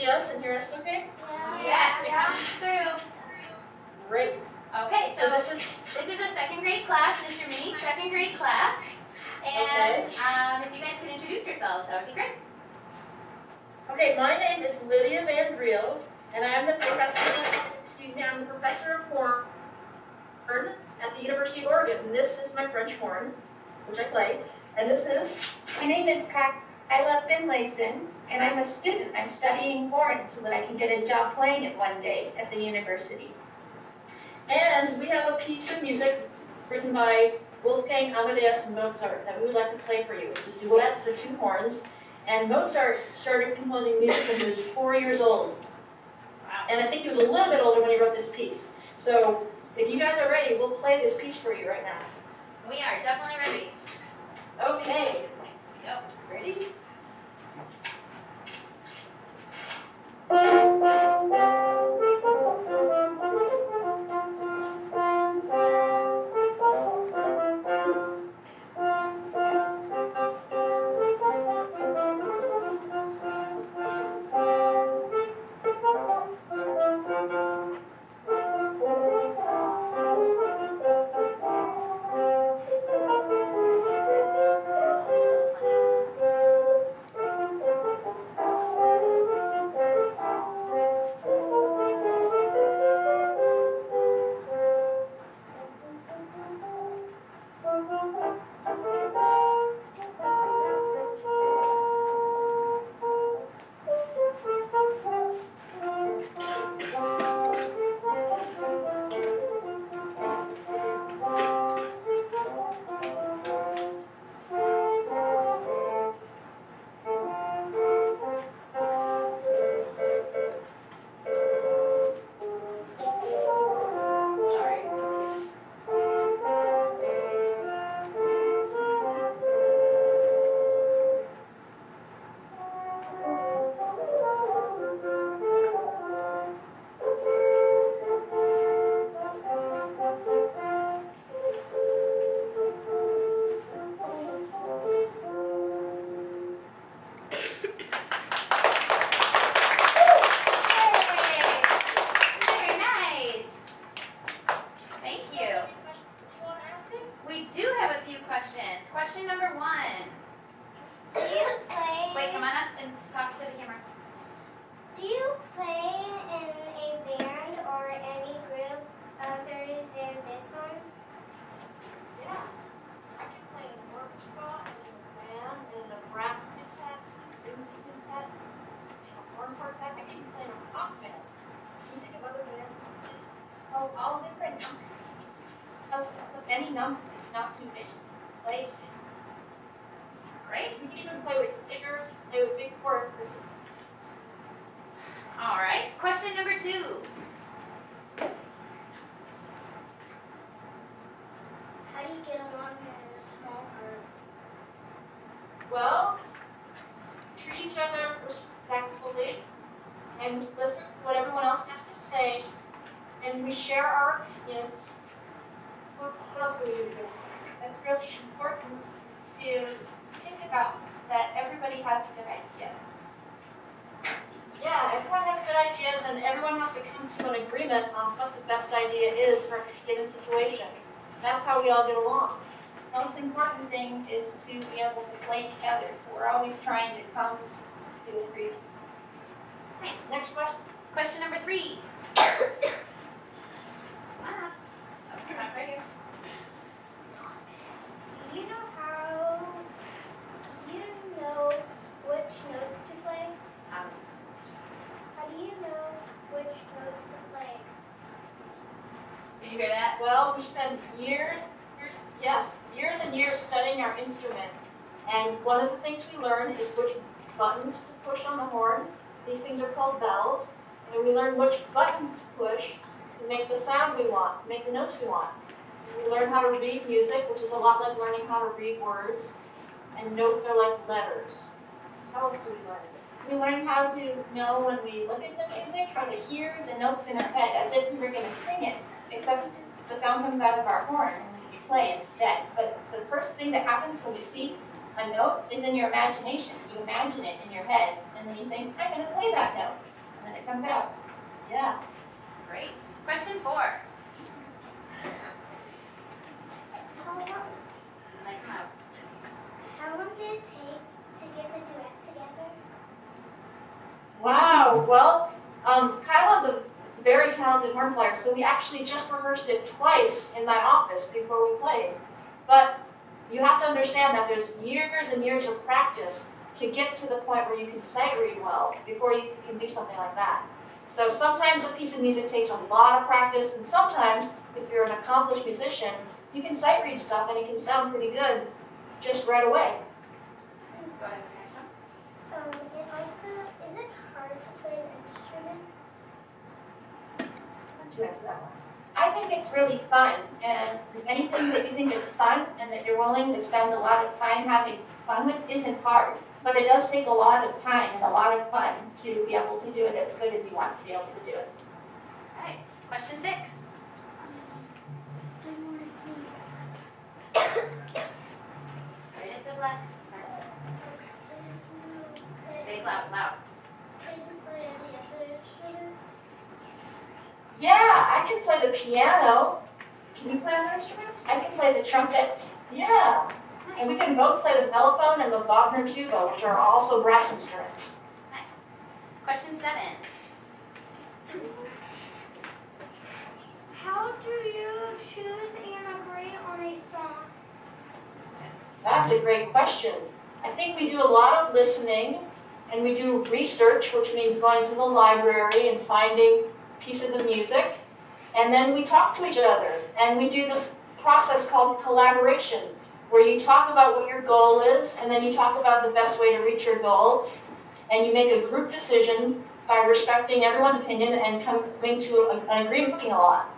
see us and hear us okay? Yes, you're coming through. Great. Okay, so this is a second grade class, Mr. Minnie's second grade class. And if you guys could introduce yourselves, that would be great. Okay, my name is Lydia Van Driel, and I'm the professor of horn at the University of Oregon. And this is my French horn, which I play. And this is? My name is Kyla Finlayson, and I'm a student. I'm studying horn so that I can get a job playing it one day at the university. And we have a piece of music written by Wolfgang Amadeus Mozart that we would like to play for you. It's a duet for two horns. And Mozart started composing music when he was 4 years old. And I think he was a little bit older when he wrote this piece. So if you guys are ready, we'll play this piece for you right now. We are definitely ready. Okay. Go. Ready? Question number 1. Do you play? Wait, come on up and talk to the camera. Do you play in a band or any group other than this one? Yes. I can play in an orchestra, and in a band, and in a brass quintet, string quintet, and a horn quartet. I can even play in a rock band. Can you think of other bands? Oh, all different numbers. Of any number. It's not too big. Play. Great. We can even play with singers, play with big choruses. All right. Question number 2. How do you get along in a small group? Well, treat each other respectfully, and we listen to what everyone else has to say, and we share our opinions. What else do we do? It's really important to think about that everybody has a good idea. Yeah, everyone has good ideas, and everyone has to come to an agreement on what the best idea is for a given situation. That's how we all get along. The most important thing is to be able to play together, so we're always trying to come to an agreement. Nice. Next question. Question number 3. Come on up. Oh, come on, right here. Do you know which notes to play? How do you know which notes to play? Did you hear that? Well, we spend years and years studying our instrument. And one of the things we learn is which buttons to push on the horn. These things are called valves. And we learn which buttons to push to make the sound we want, to make the notes we want. We learn how to read music, which is a lot like learning how to read words. And notes are like letters. How else do we learn? We learn how to know when we look at the music, how to hear the notes in our head as if we were going to sing it, except the sound comes out of our horn and we play instead. But the first thing that happens when you see a note is in your imagination. You imagine it in your head, and then you think, I'm going to play that note. comes out. Yeah. Great. Question 4. How long, Nice and loud. how long did it take to get the duet together? Wow, well, Kyla's a very talented horn player, so we actually just rehearsed it twice in my office before we played. But you have to understand that there's years and years of practice to get to the point where you can sight read well before you can do something like that. So sometimes a piece of music takes a lot of practice, and sometimes, if you're an accomplished musician, you can sight read stuff and it can sound pretty good just right away. Go ahead, next one. It also, is it hard to play an instrument? To answer that one. I think it's really fun, and anything that you think is fun and that you're willing to spend a lot of time having fun with isn't hard. But it does take a lot of time and a lot of fun to be able to do it as good as you want to be able to do it. All right. Question 6. Right at the left. Big, loud, loud. Can you play any other instruments? Yeah, I can play the piano. Can you play other instruments? I can play the trumpet. Yeah. And we can both play the mellophone and the Wagner tuba, which are also brass instruments. Nice. Question 7. How do you choose and agree on a song? That's a great question. I think we do a lot of listening, and we do research, which means going to the library and finding pieces of music. And then we talk to each other, and we do this process called collaboration, where you talk about what your goal is, and then you talk about the best way to reach your goal, and you make a group decision by respecting everyone's opinion and coming to an agreement a lot.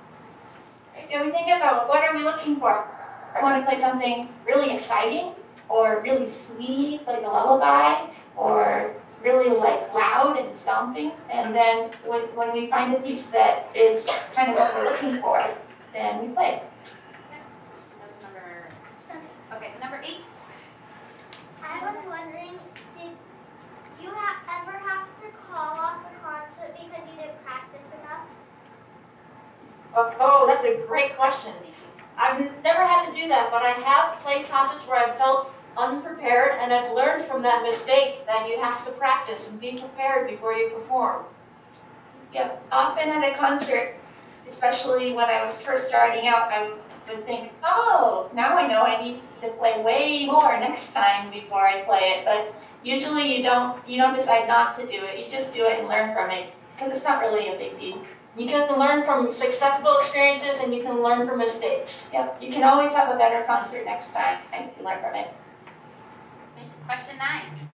And we think about what are we looking for? I want to play something really exciting, or really sweet, like a lullaby, or really like loud and stomping. And then when we find a piece that is kind of what we're looking for, then we play it. That was number 7. Okay, so number 8. I was wondering, did you ever have to call off a concert because you didn't practice enough? Oh, that's a great question. I've never had to do that, but I have played concerts where I've felt unprepared, and I've learned from that mistake that you have to practice and be prepared before you perform. Yeah, often at a concert, especially when I was first starting out, I would think, oh, now I know I need to play way more next time before I play it. But usually you don't decide not to do it. You just do it and learn from it, because it's not really a big deal. You can learn from successful experiences, and you can learn from mistakes. Yep, you can always have a better concert next time and you learn from it. Question 9.